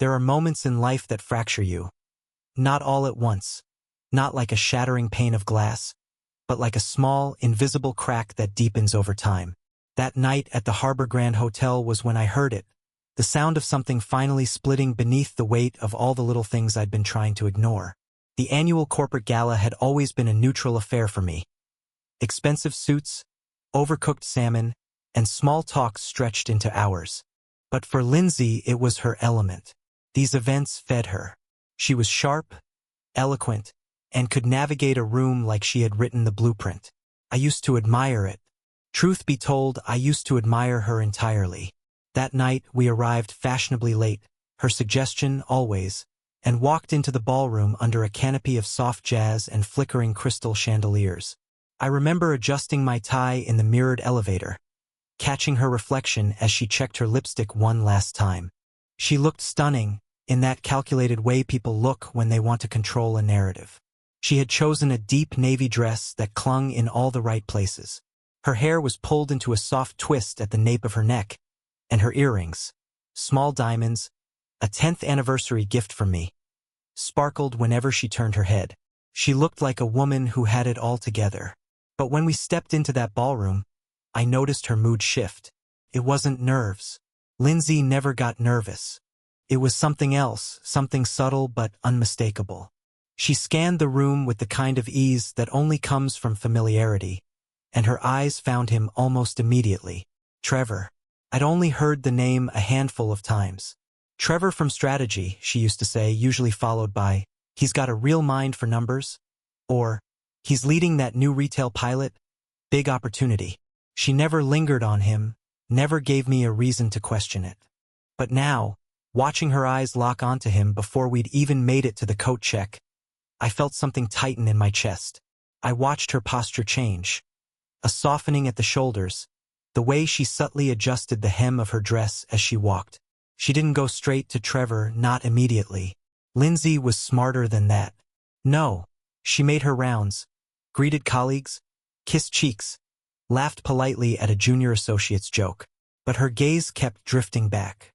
There are moments in life that fracture you. Not all at once. Not like a shattering pane of glass, but like a small, invisible crack that deepens over time. That night at the Harbor Grand Hotel was when I heard it. The sound of something finally splitting beneath the weight of all the little things I'd been trying to ignore. The annual corporate gala had always been a neutral affair for me. Expensive suits, overcooked salmon, and small talks stretched into hours. But for Lindsay, it was her element. These events fed her. She was sharp, eloquent, and could navigate a room like she had written the blueprint. I used to admire it. Truth be told, I used to admire her entirely. That night, we arrived fashionably late, her suggestion always, and walked into the ballroom under a canopy of soft jazz and flickering crystal chandeliers. I remember adjusting my tie in the mirrored elevator, catching her reflection as she checked her lipstick one last time. She looked stunning, in that calculated way people look when they want to control a narrative. She had chosen a deep navy dress that clung in all the right places. Her hair was pulled into a soft twist at the nape of her neck, and her earrings, small diamonds, a 10th anniversary gift from me, sparkled whenever she turned her head. She looked like a woman who had it all together. But when we stepped into that ballroom, I noticed her mood shift. It wasn't nerves. Lindsay never got nervous. It was something else, something subtle but unmistakable. She scanned the room with the kind of ease that only comes from familiarity, and her eyes found him almost immediately. Trevor. I'd only heard the name a handful of times. Trevor from Strategy, she used to say, usually followed by, he's got a real mind for numbers, or, he's leading that new retail pilot, big opportunity. She never lingered on him, never gave me a reason to question it. But now, watching her eyes lock onto him before we'd even made it to the coat check, I felt something tighten in my chest. I watched her posture change. A softening at the shoulders, the way she subtly adjusted the hem of her dress as she walked. She didn't go straight to Trevor, not immediately. Lindsay was smarter than that. No, she made her rounds, greeted colleagues, kissed cheeks, laughed politely at a junior associate's joke. But her gaze kept drifting back.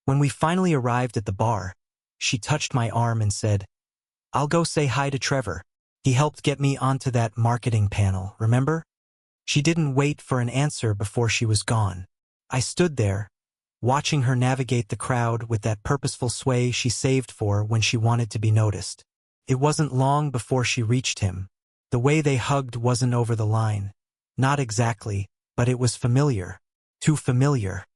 When we finally arrived at the bar, she touched my arm and said, "I'll go say hi to Trevor. He helped get me onto that marketing panel, remember?" She didn't wait for an answer before she was gone. I stood there, watching her navigate the crowd with that purposeful sway she saved for when she wanted to be noticed. It wasn't long before she reached him. The way they hugged wasn't over the line. Not exactly, but it was familiar. Too familiar.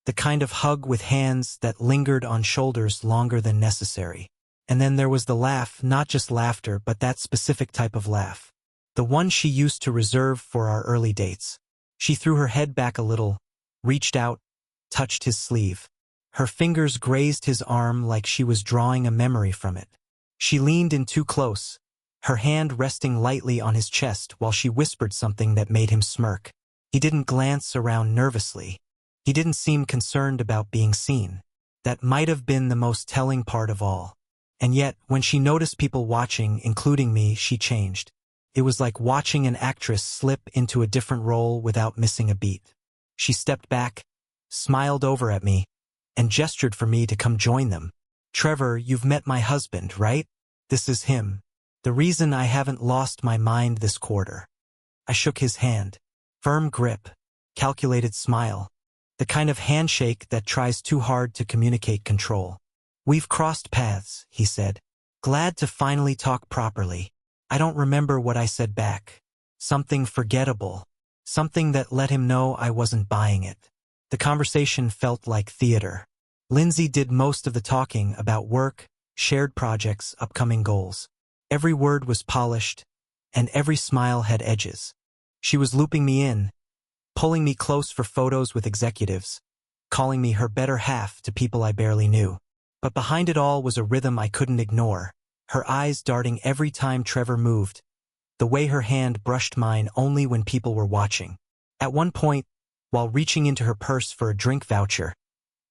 The kind of hug with hands that lingered on shoulders longer than necessary. And then there was the laugh, not just laughter, but that specific type of laugh. The one she used to reserve for our early dates. She threw her head back a little, reached out, touched his sleeve. Her fingers grazed his arm like she was drawing a memory from it. She leaned in too close, her hand resting lightly on his chest while she whispered something that made him smirk. He didn't glance around nervously. He didn't seem concerned about being seen. That might have been the most telling part of all. And yet, when she noticed people watching, including me, she changed. It was like watching an actress slip into a different role without missing a beat. She stepped back, smiled over at me, and gestured for me to come join them. "Trevor, you've met my husband, right? This is him. The reason I haven't lost my mind this quarter." I shook his hand. Firm grip, calculated smile. The kind of handshake that tries too hard to communicate control. "We've crossed paths," he said. "Glad to finally talk properly." I don't remember what I said back. Something forgettable. Something that let him know I wasn't buying it. The conversation felt like theater. Lindsay did most of the talking about work, shared projects, upcoming goals. Every word was polished, and every smile had edges. She was looping me in, pulling me close for photos with executives, calling me her better half to people I barely knew. But behind it all was a rhythm I couldn't ignore. Her eyes darting every time Trevor moved, the way her hand brushed mine only when people were watching. At one point, while reaching into her purse for a drink voucher,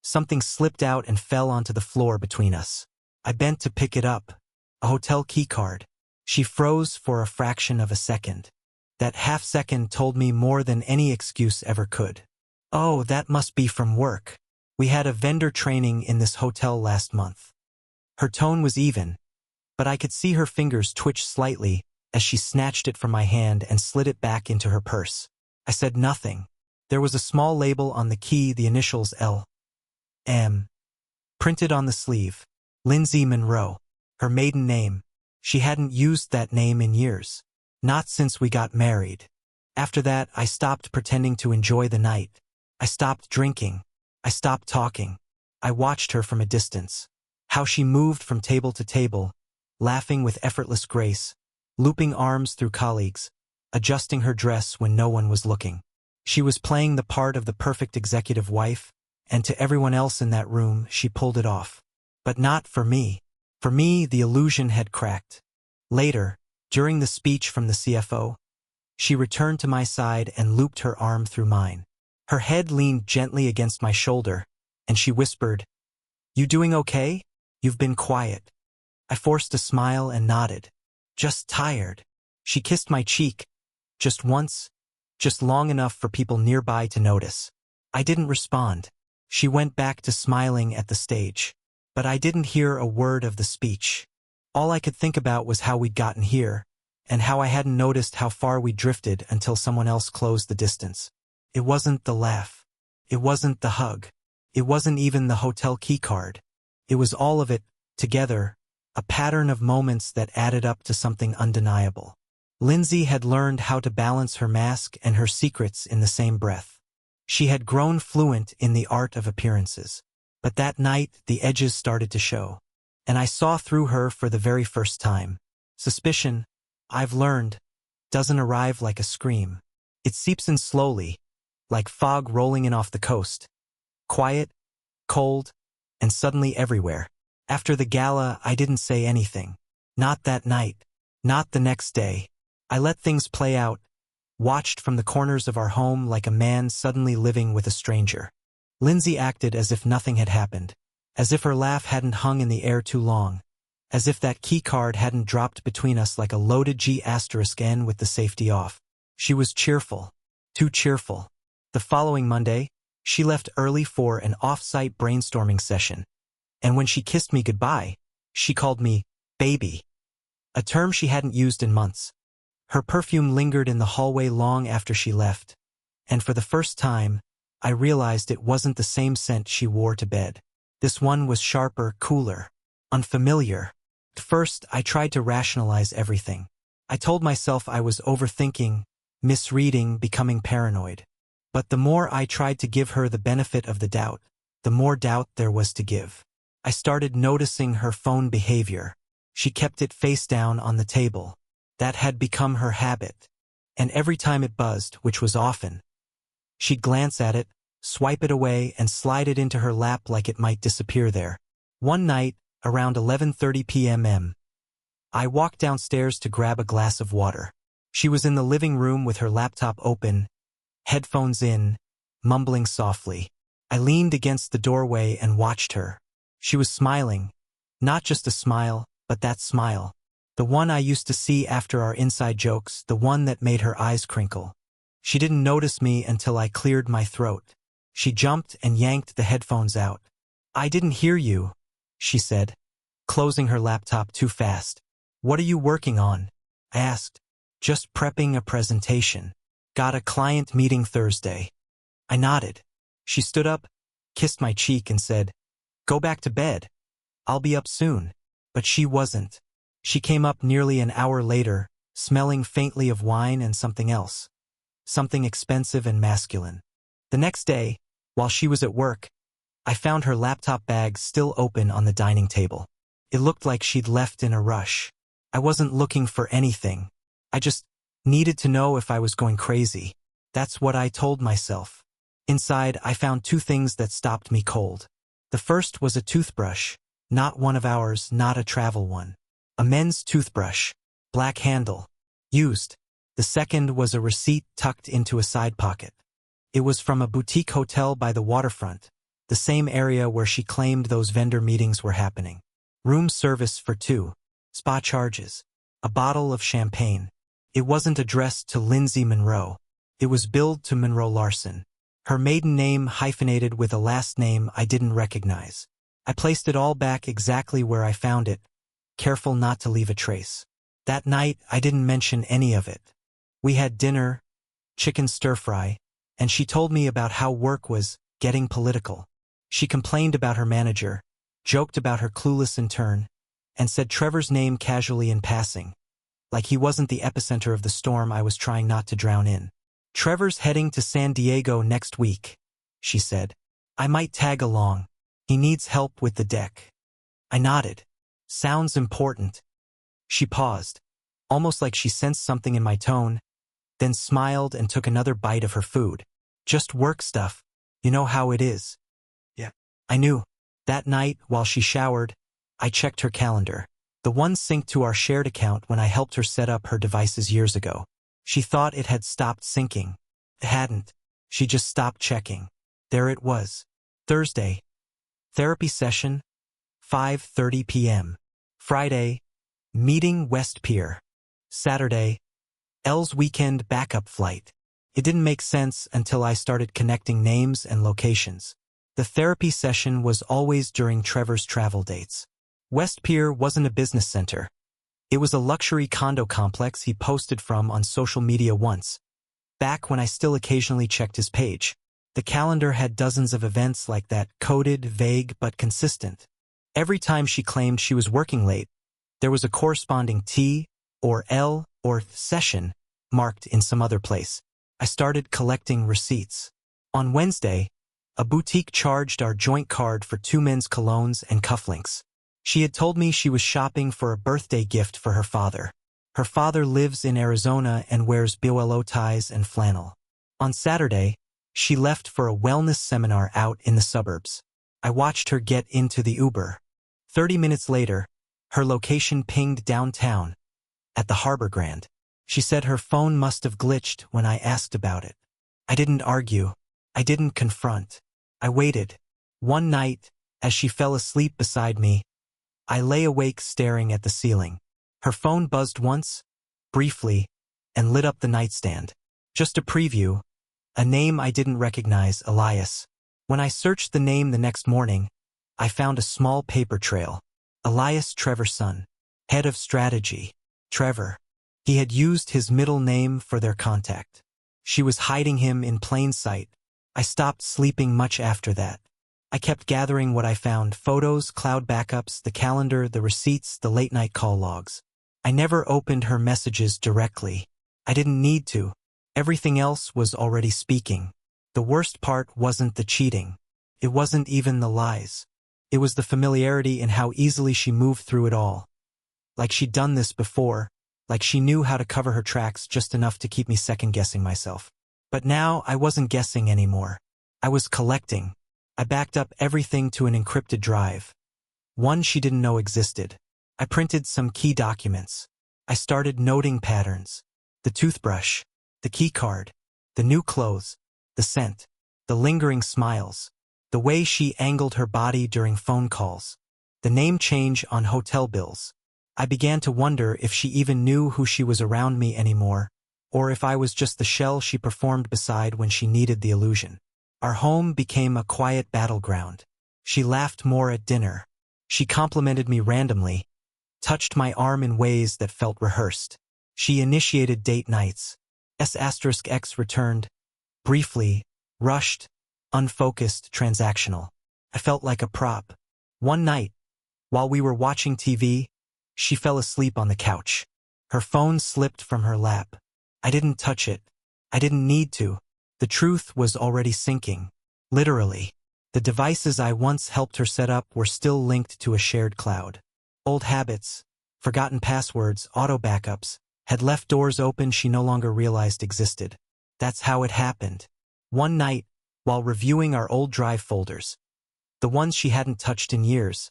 something slipped out and fell onto the floor between us. I bent to pick it up, a hotel key card. She froze for a fraction of a second. That half second told me more than any excuse ever could. "Oh, that must be from work." We had a vendor training in this hotel last month. Her tone was even, but I could see her fingers twitch slightly as she snatched it from my hand and slid it back into her purse. I said nothing. There was a small label on the key, the initials L.M. printed on the sleeve. Lindsay Monroe. Her maiden name. She hadn't used that name in years. Not since we got married. After that, I stopped pretending to enjoy the night. I stopped drinking. I stopped talking. I watched her from a distance. How she moved from table to table, laughing with effortless grace, looping arms through colleagues, adjusting her dress when no one was looking. She was playing the part of the perfect executive wife, and to everyone else in that room, she pulled it off. But not for me. For me, the illusion had cracked. Later, during the speech from the CFO, she returned to my side and looped her arm through mine. Her head leaned gently against my shoulder, and she whispered, "You doing okay? You've been quiet." I forced a smile and nodded. "Just tired." She kissed my cheek, just once, just long enough for people nearby to notice. I didn't respond. She went back to smiling at the stage. But I didn't hear a word of the speech. All I could think about was how we'd gotten here, and how I hadn't noticed how far we drifted until someone else closed the distance. It wasn't the laugh. It wasn't the hug. It wasn't even the hotel keycard. It was all of it, together, a pattern of moments that added up to something undeniable. Lindsay had learned how to balance her mask and her secrets in the same breath. She had grown fluent in the art of appearances. But that night, the edges started to show. And I saw through her for the very first time. Suspicion, I've learned, doesn't arrive like a scream. It seeps in slowly, like fog rolling in off the coast. Quiet, cold, and suddenly everywhere. After the gala, I didn't say anything. Not that night. Not the next day. I let things play out, watched from the corners of our home like a man suddenly living with a stranger. Lindsay acted as if nothing had happened, as if her laugh hadn't hung in the air too long, as if that key card hadn't dropped between us like a loaded G*N with the safety off. She was cheerful, too cheerful. The following Monday, she left early for an off-site brainstorming session, and when she kissed me goodbye, she called me baby, a term she hadn't used in months. Her perfume lingered in the hallway long after she left, and for the first time, I realized it wasn't the same scent she wore to bed. This one was sharper, cooler, unfamiliar. At first, I tried to rationalize everything. I told myself I was overthinking, misreading, becoming paranoid. But the more I tried to give her the benefit of the doubt, the more doubt there was to give. I started noticing her phone behavior. She kept it face down on the table. That had become her habit. And every time it buzzed, which was often, she'd glance at it, swipe it away, and slide it into her lap like it might disappear there. One night, around 11:30 p.m. I walked downstairs to grab a glass of water. She was in the living room with her laptop open, headphones in, mumbling softly. I leaned against the doorway and watched her. She was smiling. Not just a smile, but that smile. The one I used to see after our inside jokes, the one that made her eyes crinkle. She didn't notice me until I cleared my throat. She jumped and yanked the headphones out. "I didn't hear you," she said, closing her laptop too fast. "What are you working on?" I asked. "Just prepping a presentation. Got a client meeting Thursday." I nodded. She stood up, kissed my cheek, and said, "Go back to bed. I'll be up soon." But she wasn't. She came up nearly an hour later, smelling faintly of wine and something else. Something expensive and masculine. The next day, while she was at work, I found her laptop bag still open on the dining table. It looked like she'd left in a rush. I wasn't looking for anything. I just needed to know if I was going crazy. That's what I told myself. Inside, I found two things that stopped me cold. The first was a toothbrush, not one of ours, not a travel one. A men's toothbrush, black handle, used. The second was a receipt tucked into a side pocket. It was from a boutique hotel by the waterfront, the same area where she claimed those vendor meetings were happening. Room service for two, spa charges, a bottle of champagne. It wasn't addressed to Lindsay Monroe. It was billed to Monroe Larson. Her maiden name hyphenated with a last name I didn't recognize. I placed it all back exactly where I found it, careful not to leave a trace. That night, I didn't mention any of it. We had dinner, chicken stir-fry, and she told me about how work was getting political. She complained about her manager, joked about her clueless intern, and said Trevor's name casually in passing, like he wasn't the epicenter of the storm I was trying not to drown in. Trevor's heading to San Diego next week, she said. I might tag along. He needs help with the deck. I nodded. Sounds important. She paused, almost like she sensed something in my tone, then smiled and took another bite of her food. Just work stuff. You know how it is. Yeah. I knew. That night, while she showered, I checked her calendar. The one synced to our shared account when I helped her set up her devices years ago. She thought it had stopped syncing. It hadn't. She just stopped checking. There it was. Thursday. Therapy session. 5:30 p.m. Friday. Meeting West Pier. Saturday. Elle's weekend backup flight. It didn't make sense until I started connecting names and locations. The therapy session was always during Trevor's travel dates. West Pier wasn't a business center. It was a luxury condo complex he posted from on social media once, back when I still occasionally checked his page. The calendar had dozens of events like that, coded, vague, but consistent. Every time she claimed she was working late, there was a corresponding T or L or th session marked in some other place. I started collecting receipts. On Wednesday, a boutique charged our joint card for 2 men's colognes and cufflinks. She had told me she was shopping for a birthday gift for her father. Her father lives in Arizona and wears BOLO ties and flannel. On Saturday, she left for a wellness seminar out in the suburbs. I watched her get into the Uber. 30 minutes later, her location pinged downtown, at the Harbor Grand. She said her phone must have glitched when I asked about it. I didn't argue. I didn't confront. I waited. One night, as she fell asleep beside me, I lay awake staring at the ceiling. Her phone buzzed once, briefly, and lit up the nightstand. Just a preview, a name I didn't recognize, Elias. When I searched the name the next morning, I found a small paper trail. Elias Trevorson, head of strategy. Trevor. He had used his middle name for their contact. She was hiding him in plain sight. I stopped sleeping much after that. I kept gathering what I found: photos, cloud backups, the calendar, the receipts, the late-night call logs. I never opened her messages directly. I didn't need to. Everything else was already speaking. The worst part wasn't the cheating. It wasn't even the lies. It was the familiarity in how easily she moved through it all. Like she'd done this before, like she knew how to cover her tracks just enough to keep me second-guessing myself. But now I wasn't guessing anymore. I was collecting. I backed up everything to an encrypted drive. One she didn't know existed. I printed some key documents. I started noting patterns. The toothbrush, the key card, the new clothes, the scent, the lingering smiles, the way she angled her body during phone calls, the name change on hotel bills. I began to wonder if she even knew who she was around me anymore, or if I was just the shell she performed beside when she needed the illusion. Our home became a quiet battleground. She laughed more at dinner. She complimented me randomly, touched my arm in ways that felt rehearsed. She initiated date nights. S*X returned, briefly, rushed, unfocused, transactional. I felt like a prop. One night, while we were watching TV, she fell asleep on the couch. Her phone slipped from her lap. I didn't touch it. I didn't need to. The truth was already sinking. Literally. The devices I once helped her set up were still linked to a shared cloud. Old habits, forgotten passwords, auto backups, had left doors open she no longer realized existed. That's how it happened. One night, while reviewing our old drive folders, the ones she hadn't touched in years,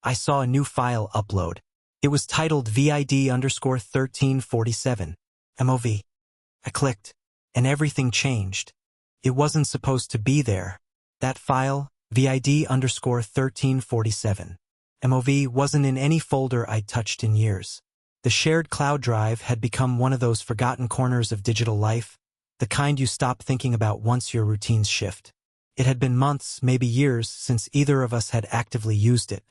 I saw a new file upload. It was titled vid_1347, MOV. I clicked, and everything changed. It wasn't supposed to be there. That file, vid_1347, MOV, wasn't in any folder I'd touched in years. The shared cloud drive had become one of those forgotten corners of digital life, the kind you stop thinking about once your routines shift. It had been months, maybe years, since either of us had actively used it.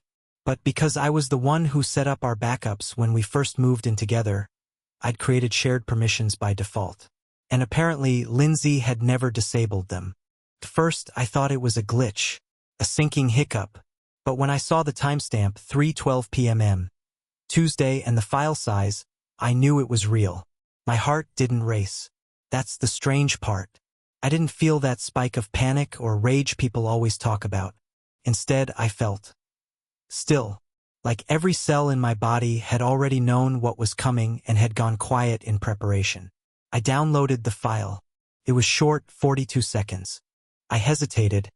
But because I was the one who set up our backups when we first moved in together, I'd created shared permissions by default. And apparently, Lindsay had never disabled them. At first, I thought it was a glitch, a syncing hiccup. But when I saw the timestamp 3:12 p.m. Tuesday and the file size, I knew it was real. My heart didn't race. That's the strange part. I didn't feel that spike of panic or rage people always talk about. Instead, I felt still, like every cell in my body had already known what was coming and had gone quiet in preparation. I downloaded the file. It was short, 42 seconds. I hesitated,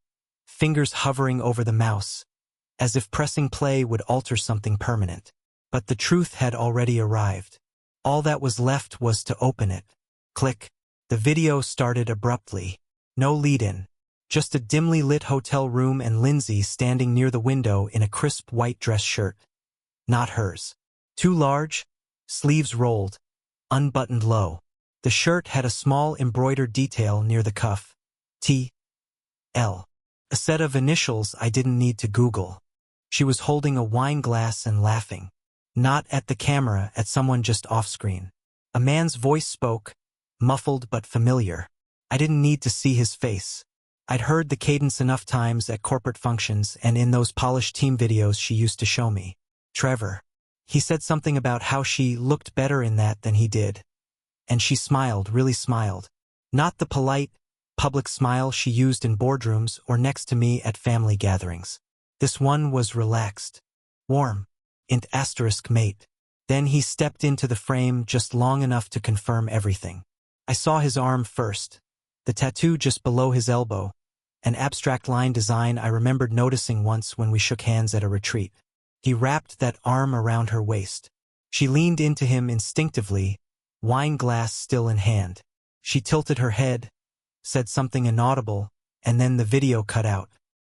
fingers hovering over the mouse, as if pressing play would alter something permanent. But the truth had already arrived. All that was left was to open it. Click. The video started abruptly. No lead-in. Just a dimly lit hotel room and Lindsay standing near the window in a crisp white dress shirt. Not hers. Too large, sleeves rolled, unbuttoned low. The shirt had a small embroidered detail near the cuff. T.L. A set of initials I didn't need to Google. She was holding a wine glass and laughing. Not at the camera, at someone just off-screen. A man's voice spoke, muffled but familiar. I didn't need to see his face. I'd heard the cadence enough times at corporate functions and in those polished team videos she used to show me. Trevor. He said something about how she looked better in that than he did. And she smiled, really smiled. Not the polite, public smile she used in boardrooms or next to me at family gatherings. This one was relaxed. Warm. Mate. Then he stepped into the frame just long enough to confirm everything. I saw his arm first. The tattoo just below his elbow. An abstract line design I remembered noticing once when we shook hands at a retreat. He wrapped that arm around her waist. She leaned into him instinctively, wine glass still in hand. She tilted her head, said something inaudible, and then the video cut out.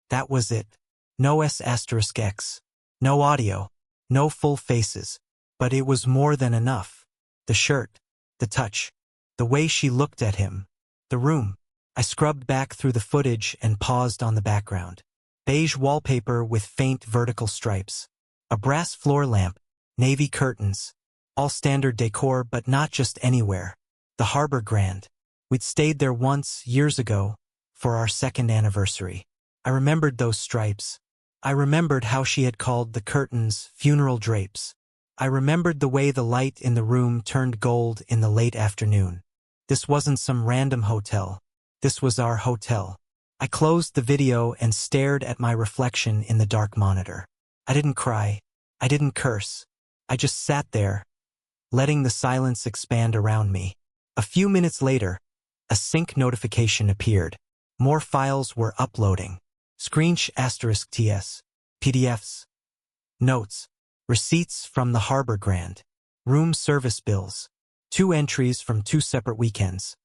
That was it. No S*X. No audio. No full faces. But it was more than enough. The shirt. The touch. The way she looked at him. The room. I scrubbed back through the footage and paused on the background. Beige wallpaper with faint vertical stripes. A brass floor lamp. Navy curtains. All standard decor, but not just anywhere. The Harbor Grand. We'd stayed there once, years ago, for our second anniversary. I remembered those stripes. I remembered how she had called the curtains funeral drapes. I remembered the way the light in the room turned gold in the late afternoon. This wasn't some random hotel. This was our hotel. I closed the video and stared at my reflection in the dark monitor. I didn't cry. I didn't curse. I just sat there, letting the silence expand around me. A few minutes later, a sync notification appeared. More files were uploading. *TS, PDFs, notes, receipts from the Harbor Grand, room service bills, 2 entries from 2 separate weekends,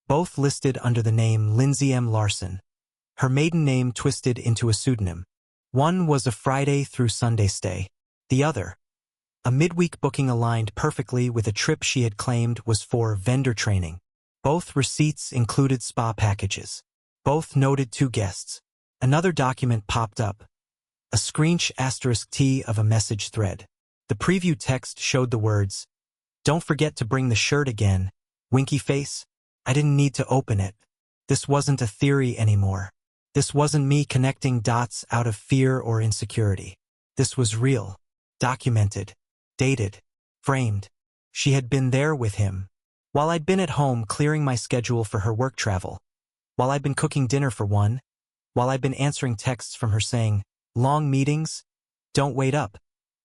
both listed under the name Lindsay M. Larson, her maiden name twisted into a pseudonym. One was a Friday through Sunday stay. The other, a midweek booking aligned perfectly with a trip she had claimed was for vendor training. Both receipts included spa packages. Both noted 2 guests. Another document popped up, a *T of a message thread. The preview text showed the words, "Don't forget to bring the shirt again, winky face." I didn't need to open it. This wasn't a theory anymore. This wasn't me connecting dots out of fear or insecurity. This was real, documented, dated, framed. She had been there with him. While I'd been at home clearing my schedule for her work travel. While I'd been cooking dinner for one. While I'd been answering texts from her saying, "Long meetings? Don't wait up."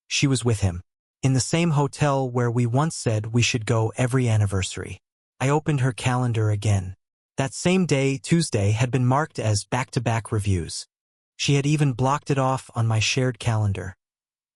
She was with him. In the same hotel where we once said we should go every anniversary. I opened her calendar again. That same day, Tuesday, had been marked as back-to-back reviews. She had even blocked it off on my shared calendar,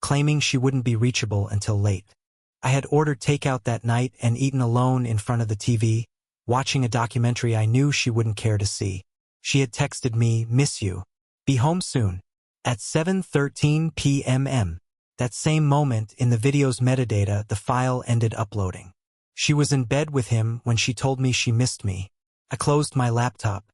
claiming she wouldn't be reachable until late. I had ordered takeout that night and eaten alone in front of the TV, watching a documentary I knew she wouldn't care to see. She had texted me, "Miss you. Be home soon." At 7:13 p.m. That same moment in the video's metadata, the file ended uploading. She was in bed with him when she told me she missed me. I closed my laptop,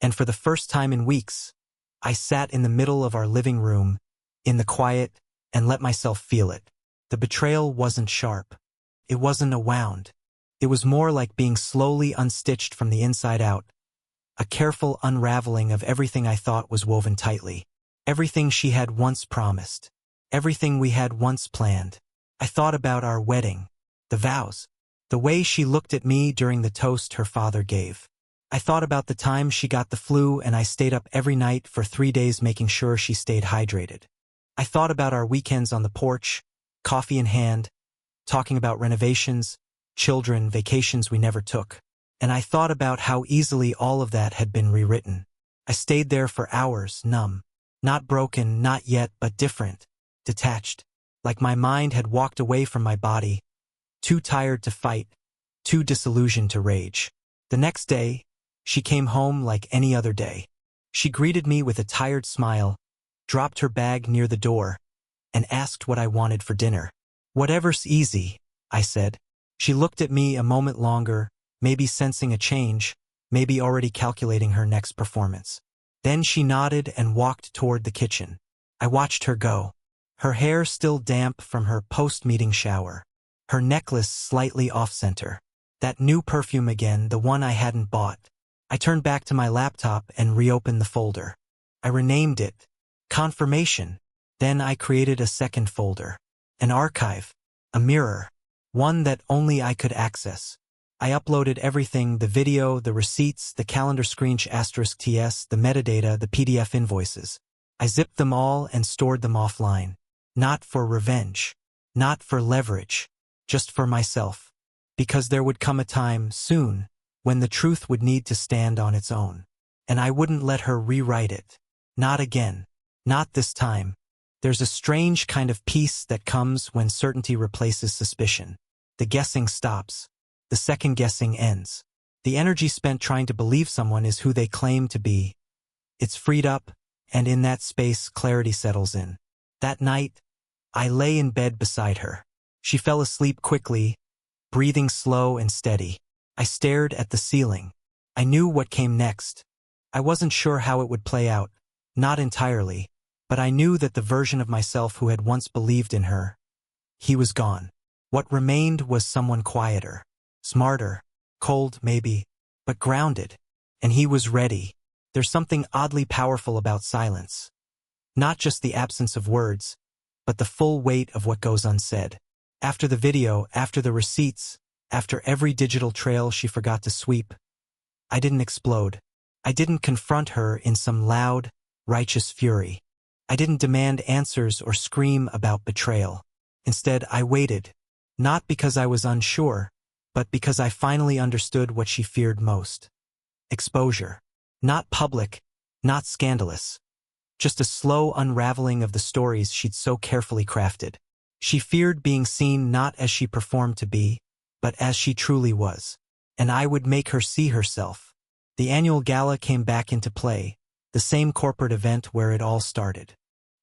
and for the first time in weeks, I sat in the middle of our living room, in the quiet, and let myself feel it. The betrayal wasn't sharp. It wasn't a wound. It was more like being slowly unstitched from the inside out, a careful unraveling of everything I thought was woven tightly. Everything she had once promised. Everything we had once planned. I thought about our wedding, the vows, the way she looked at me during the toast her father gave. I thought about the time she got the flu and I stayed up every night for 3 days making sure she stayed hydrated. I thought about our weekends on the porch, coffee in hand, talking about renovations, children, vacations we never took. And I thought about how easily all of that had been rewritten. I stayed there for hours, numb. Not broken, not yet, but different. Detached. Like my mind had walked away from my body. Too tired to fight. Too disillusioned to rage. The next day, she came home like any other day. She greeted me with a tired smile, dropped her bag near the door, and asked what I wanted for dinner. "Whatever's easy," I said. She looked at me a moment longer, maybe sensing a change, maybe already calculating her next performance. Then she nodded and walked toward the kitchen. I watched her go. Her hair still damp from her post-meeting shower. Her necklace slightly off-center. That new perfume again, the one I hadn't bought. I turned back to my laptop and reopened the folder. I renamed it Confirmation. Then I created a second folder. An archive. A mirror. One that only I could access. I uploaded everything, the video, the receipts, the calendar **TS, the metadata, the PDF invoices. I zipped them all and stored them offline. Not for revenge. Not for leverage. Just for myself. Because there would come a time, soon, when the truth would need to stand on its own. And I wouldn't let her rewrite it. Not again. Not this time. There's a strange kind of peace that comes when certainty replaces suspicion. The guessing stops. The second-guessing ends. The energy spent trying to believe someone is who they claim to be. It's freed up, and in that space clarity settles in. That night, I lay in bed beside her. She fell asleep quickly, breathing slow and steady. I stared at the ceiling. I knew what came next. I wasn't sure how it would play out, not entirely, but I knew that the version of myself who had once believed in her, he was gone. What remained was someone quieter. Smarter, cold maybe, but grounded. And he was ready. There's something oddly powerful about silence. Not just the absence of words, but the full weight of what goes unsaid. After the video, after the receipts, after every digital trail she forgot to sweep, I didn't explode. I didn't confront her in some loud, righteous fury. I didn't demand answers or scream about betrayal. Instead, I waited, not because I was unsure, but because I finally understood what she feared most. Exposure. Not public, not scandalous. Just a slow unraveling of the stories she'd so carefully crafted. She feared being seen not as she performed to be, but as she truly was. And I would make her see herself. The annual gala came back into play, the same corporate event where it all started.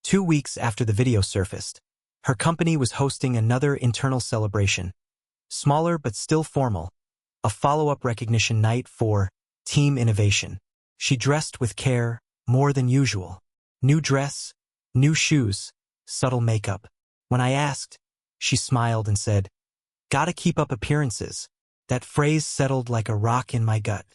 2 weeks after the video surfaced, her company was hosting another internal celebration. Smaller but still formal, a follow-up recognition night for team innovation. She dressed with care, more than usual. New dress, new shoes, subtle makeup. When I asked, she smiled and said, "Gotta keep up appearances." That phrase settled like a rock in my gut.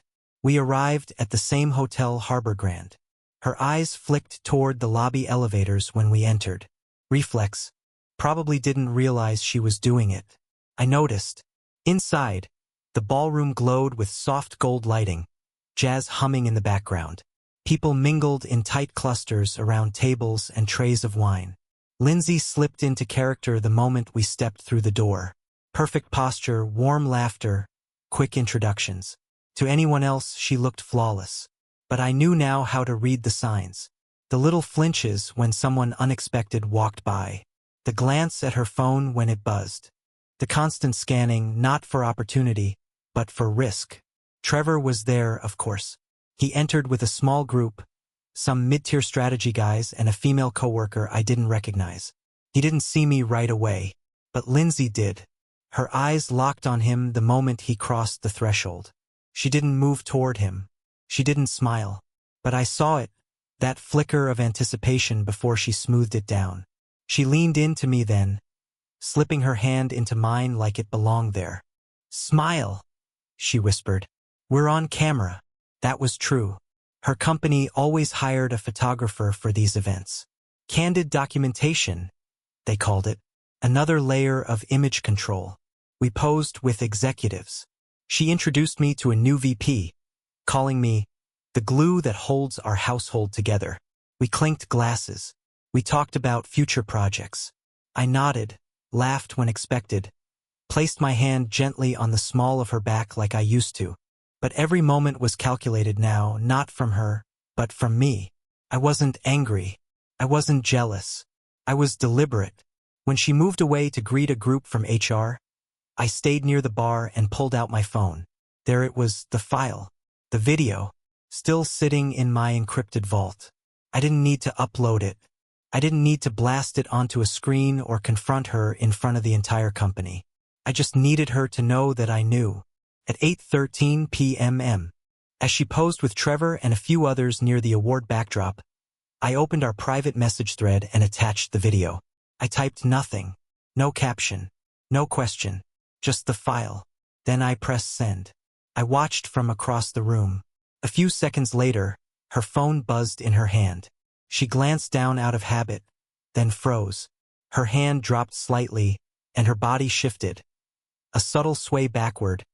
We arrived at the same hotel, Harbor Grand. Her eyes flicked toward the lobby elevators when we entered. Reflex. Probably didn't realize she was doing it. I noticed. Inside, the ballroom glowed with soft gold lighting, jazz humming in the background. People mingled in tight clusters around tables and trays of wine. Lindsay slipped into character the moment we stepped through the door. Perfect posture, warm laughter, quick introductions. To anyone else, she looked flawless. But I knew now how to read the signs. The little flinches when someone unexpected walked by. The glance at her phone when it buzzed. The constant scanning, not for opportunity, but for risk. Trevor was there, of course. He entered with a small group, some mid-tier strategy guys and a female coworker I didn't recognize. He didn't see me right away, but Lindsay did. Her eyes locked on him the moment he crossed the threshold. She didn't move toward him. She didn't smile. But I saw it, that flicker of anticipation before she smoothed it down. She leaned into me then, slipping her hand into mine like it belonged there. "Smile," she whispered. "We're on camera." That was true. Her company always hired a photographer for these events. Candid documentation, they called it. Another layer of image control. We posed with executives. She introduced me to a new VP, calling me the glue that holds our household together. We clinked glasses. We talked about future projects. I nodded, laughed when expected, placed my hand gently on the small of her back like I used to. But every moment was calculated now, not from her, but from me. I wasn't angry. I wasn't jealous. I was deliberate. When she moved away to greet a group from HR, I stayed near the bar and pulled out my phone. There it was, the file, the video, still sitting in my encrypted vault. I didn't need to upload it. I didn't need to blast it onto a screen or confront her in front of the entire company. I just needed her to know that I knew. At 8:13 p.m. as she posed with Trevor and a few others near the award backdrop, I opened our private message thread and attached the video. I typed nothing, no caption, no question, just the file. Then I pressed send. I watched from across the room. A few seconds later, her phone buzzed in her hand. She glanced down out of habit, then froze. Her hand dropped slightly, and her body shifted. A subtle sway backward,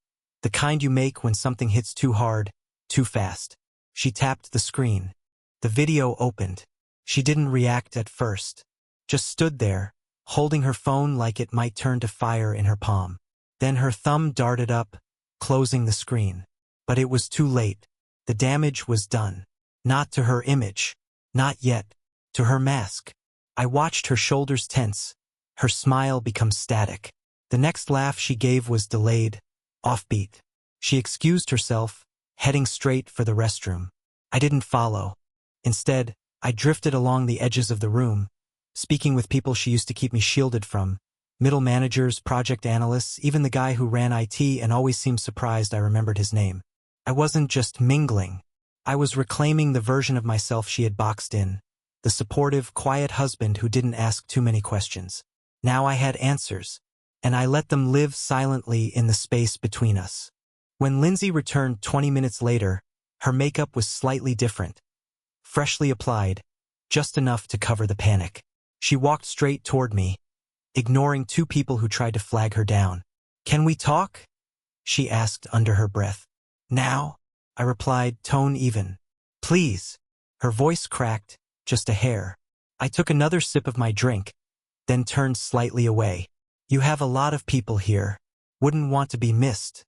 the kind you make when something hits too hard, too fast. She tapped the screen. The video opened. She didn't react at first. Just stood there, holding her phone like it might turn to fire in her palm. Then her thumb darted up, closing the screen. But it was too late. The damage was done. Not to her image. Not yet. To her mask. I watched her shoulders tense, her smile become static. The next laugh she gave was delayed, offbeat. She excused herself, heading straight for the restroom. I didn't follow. Instead, I drifted along the edges of the room, speaking with people she used to keep me shielded from. Middle managers, project analysts, even the guy who ran IT and always seemed surprised I remembered his name. I wasn't just mingling. I was reclaiming the version of myself she had boxed in, the supportive, quiet husband who didn't ask too many questions. Now I had answers, and I let them live silently in the space between us. When Lindsay returned 20 minutes later, her makeup was slightly different. Freshly applied, just enough to cover the panic. She walked straight toward me, ignoring two people who tried to flag her down. "Can we talk?" she asked under her breath. "Now?" I replied, tone even. "Please." Her voice cracked, just a hair. I took another sip of my drink, then turned slightly away. "You have a lot of people here. Wouldn't want to be missed."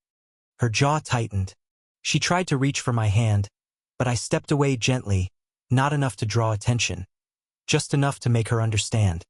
Her jaw tightened. She tried to reach for my hand, but I stepped away gently, not enough to draw attention, just enough to make her understand.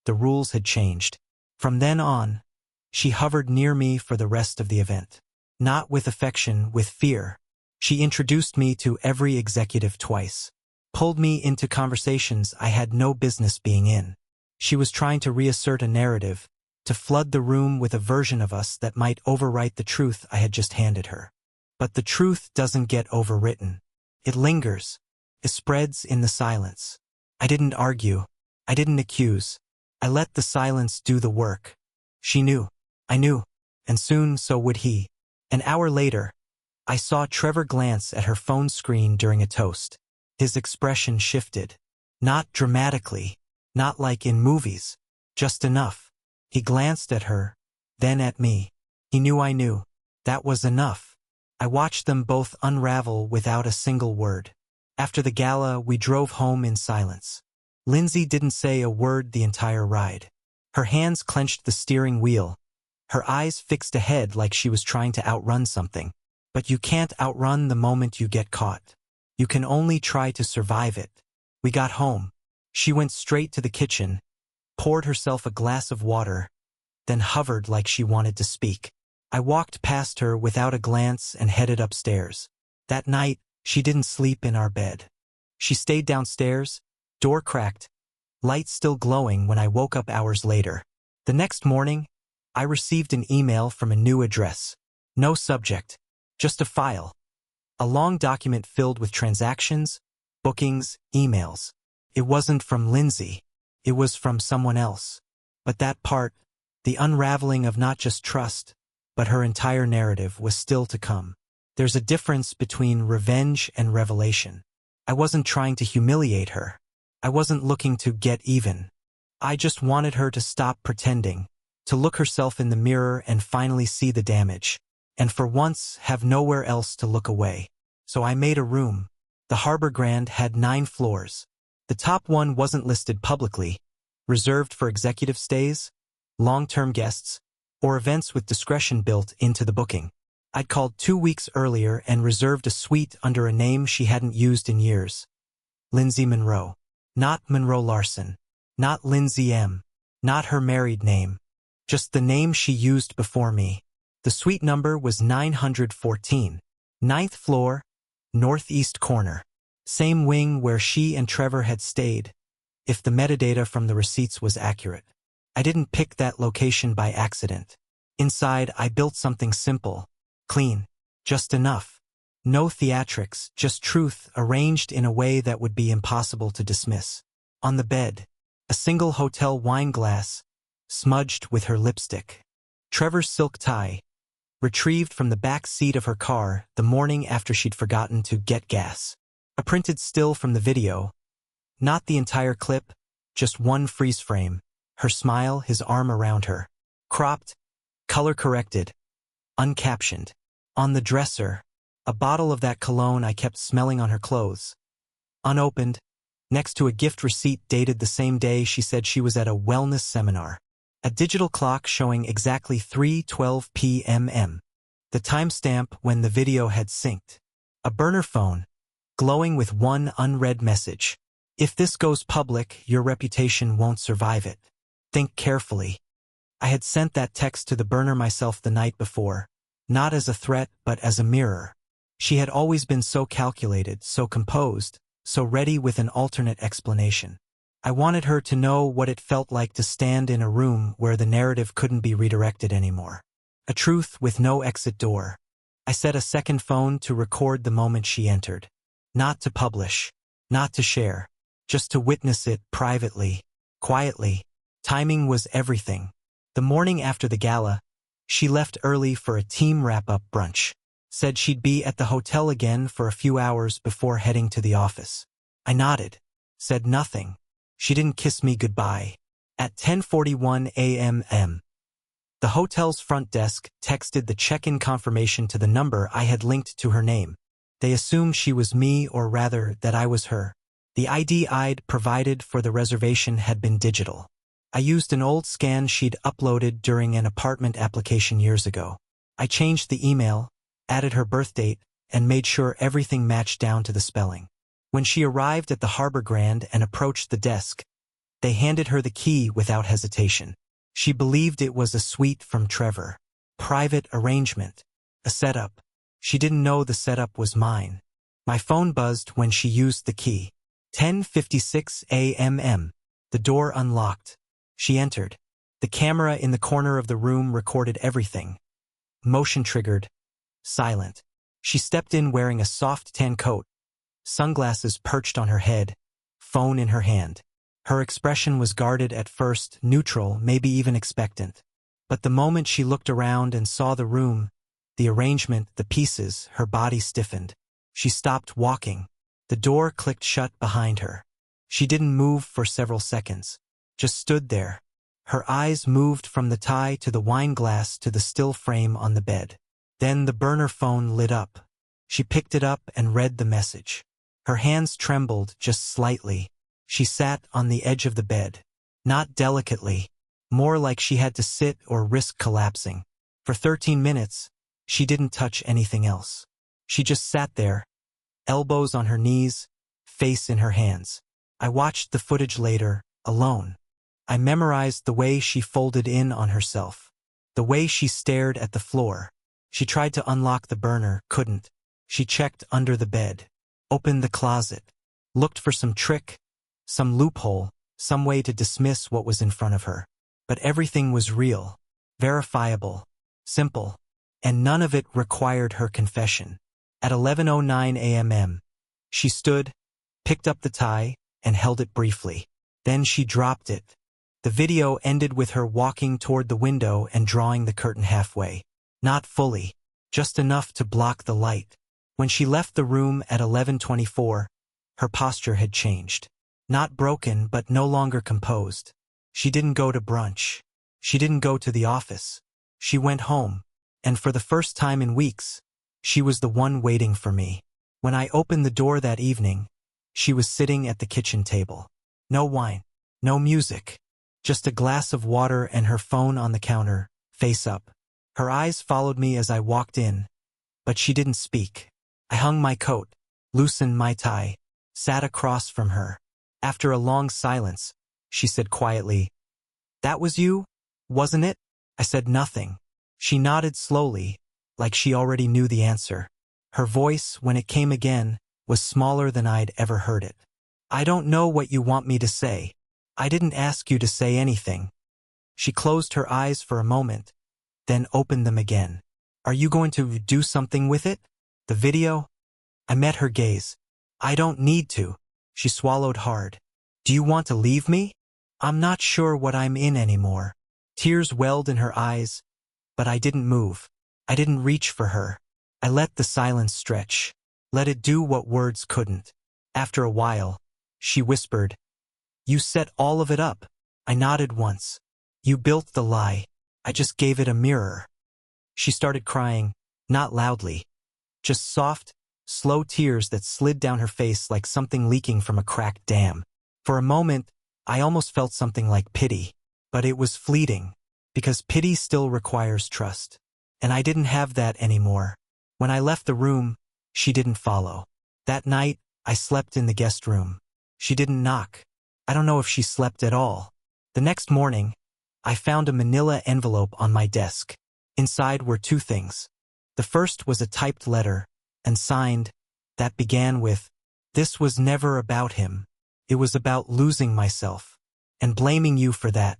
The rules had changed. From then on, she hovered near me for the rest of the event. Not with affection, with fear. She introduced me to every executive twice. Pulled me into conversations I had no business being in. She was trying to reassert a narrative, to flood the room with a version of us that might overwrite the truth I had just handed her. But the truth doesn't get overwritten. It lingers. It spreads in the silence. I didn't argue. I didn't accuse. I let the silence do the work. She knew. I knew. And soon so would he. An hour later, I saw Trevor glance at her phone screen during a toast. His expression shifted. Not dramatically. Not like in movies. Just enough. He glanced at her, then at me. He knew I knew. That was enough. I watched them both unravel without a single word. After the gala, we drove home in silence. Lindsay didn't say a word the entire ride. Her hands clenched the steering wheel. Her eyes fixed ahead like she was trying to outrun something. But you can't outrun the moment you get caught. You can only try to survive it. We got home. She went straight to the kitchen, poured herself a glass of water, then hovered like she wanted to speak. I walked past her without a glance and headed upstairs. That night, she didn't sleep in our bed. She stayed downstairs, door cracked, light still glowing when I woke up hours later. The next morning, I received an email from a new address. No subject, Just a file. A long document filled with transactions, bookings, emails. It wasn't from Lindsay. It was from someone else. But that part, the unraveling of not just trust, but her entire narrative, was still to come. There's a difference between revenge and revelation. I wasn't trying to humiliate her. I wasn't looking to get even. I just wanted her to stop pretending, to look herself in the mirror and finally see the damage, and for once have nowhere else to look away. So I made a room. The Harbor Grand had 9 floors. The top one wasn't listed publicly, reserved for executive stays, long-term guests, or events with discretion built into the booking. I'd called 2 weeks earlier and reserved a suite under a name she hadn't used in years. Lindsay Monroe. Not Monroe Larson. Not Lindsay M. Not her married name. Just the name she used before me. The suite number was 914. 9th floor, northeast corner. Same wing where she and Trevor had stayed, if the metadata from the receipts was accurate. I didn't pick that location by accident. Inside, I built something simple, clean, just enough. No theatrics, just truth arranged in a way that would be impossible to dismiss. On the bed, a single hotel wine glass, smudged with her lipstick. Trevor's silk tie, retrieved from the back seat of her car the morning after she'd forgotten to get gas. A printed still from the video. Not the entire clip, just one freeze frame. Her smile, his arm around her. Cropped, color-corrected, uncaptioned. On the dresser, a bottle of that cologne I kept smelling on her clothes. Unopened, next to a gift receipt dated the same day she said she was at a wellness seminar. A digital clock showing exactly 3:12 p.m. The timestamp when the video had synced. A burner phone, glowing with one unread message. If this goes public, your reputation won't survive it. Think carefully. I had sent that text to the burner myself the night before, not as a threat but as a mirror. She had always been so calculated, so composed, so ready with an alternate explanation. I wanted her to know what it felt like to stand in a room where the narrative couldn't be redirected anymore. A truth with no exit door. I set a second phone to record the moment she entered. Not to publish, not to share, just to witness it privately, quietly. Timing was everything. The morning after the gala, she left early for a team wrap-up brunch. Said she'd be at the hotel again for a few hours before heading to the office. I nodded, said nothing. She didn't kiss me goodbye. At 10:41 a.m., the hotel's front desk texted the check-in confirmation to the number I had linked to her name. They assumed she was me, or rather that I was her. The ID I'd provided for the reservation had been digital. I used an old scan she'd uploaded during an apartment application years ago. I changed the email, added her birth date, and made sure everything matched down to the spelling. When she arrived at the Harbor Grand and approached the desk, they handed her the key without hesitation. She believed it was a suite from Trevor. Private arrangement. A setup. She didn't know the setup was mine. My phone buzzed when she used the key. 10:56 a.m. The door unlocked. She entered. The camera in the corner of the room recorded everything. Motion triggered. Silent. She stepped in wearing a soft tan coat, sunglasses perched on her head, phone in her hand. Her expression was guarded at first, neutral, maybe even expectant. But the moment she looked around and saw the room, the arrangement, the pieces, her body stiffened. She stopped walking. The door clicked shut behind her. She didn't move for several seconds, just stood there. Her eyes moved from the tie to the wine glass to the still frame on the bed. Then the burner phone lit up. She picked it up and read the message. Her hands trembled just slightly. She sat on the edge of the bed. Not delicately, more like she had to sit or risk collapsing. For 13 minutes, she didn't touch anything else. She just sat there, elbows on her knees, face in her hands. I watched the footage later, alone. I memorized the way she folded in on herself, the way she stared at the floor. She tried to unlock the burner, couldn't. She checked under the bed, opened the closet, looked for some trick, some loophole, some way to dismiss what was in front of her. But everything was real, verifiable, simple. and none of it required her confession. At 11:09 a.m., she stood, picked up the tie, and held it briefly. Then she dropped it. The video ended with her walking toward the window and drawing the curtain halfway. Not fully, just enough to block the light. When she left the room at 11:24, her posture had changed. Not broken, but no longer composed. She didn't go to brunch. She didn't go to the office. She went home, and for the first time in weeks, she was the one waiting for me. When I opened the door that evening, she was sitting at the kitchen table. No wine, no music, just a glass of water and her phone on the counter, face up. Her eyes followed me as I walked in, but she didn't speak. I hung my coat, loosened my tie, sat across from her. After a long silence, she said quietly, "That was you, wasn't it?" I said nothing. She nodded slowly, like she already knew the answer. Her voice, when it came again, was smaller than I'd ever heard it. "I don't know what you want me to say. I didn't ask you to say anything." She closed her eyes for a moment, then opened them again. "Are you going to do something with it? The video?" I met her gaze. "I don't need to." She swallowed hard. "Do you want to leave me?" "I'm not sure what I'm in anymore." Tears welled in her eyes, but I didn't move. I didn't reach for her. I let the silence stretch. Let it do what words couldn't. After a while, she whispered, "You set all of it up." I nodded once. "You built the lie. I just gave it a mirror." She started crying, not loudly, just soft, slow tears that slid down her face like something leaking from a cracked dam. For a moment, I almost felt something like pity. But it was fleeting, because pity still requires trust. And I didn't have that anymore. When I left the room, she didn't follow. That night, I slept in the guest room. She didn't knock. I don't know if she slept at all. The next morning, I found a manila envelope on my desk. Inside were two things. The first was a typed letter, and signed, that began with, "This was never about him. It was about losing myself, and blaming you for that."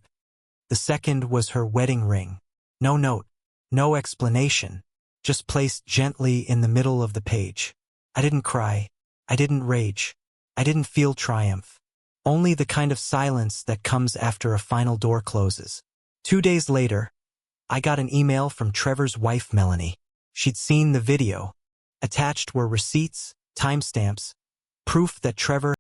The second was her wedding ring. No note, no explanation, just placed gently in the middle of the page. I didn't cry. I didn't rage. I didn't feel triumph. Only the kind of silence that comes after a final door closes. 2 days later, I got an email from Trevor's wife, Melanie. She'd seen the video. Attached were receipts, timestamps, proof that Trevor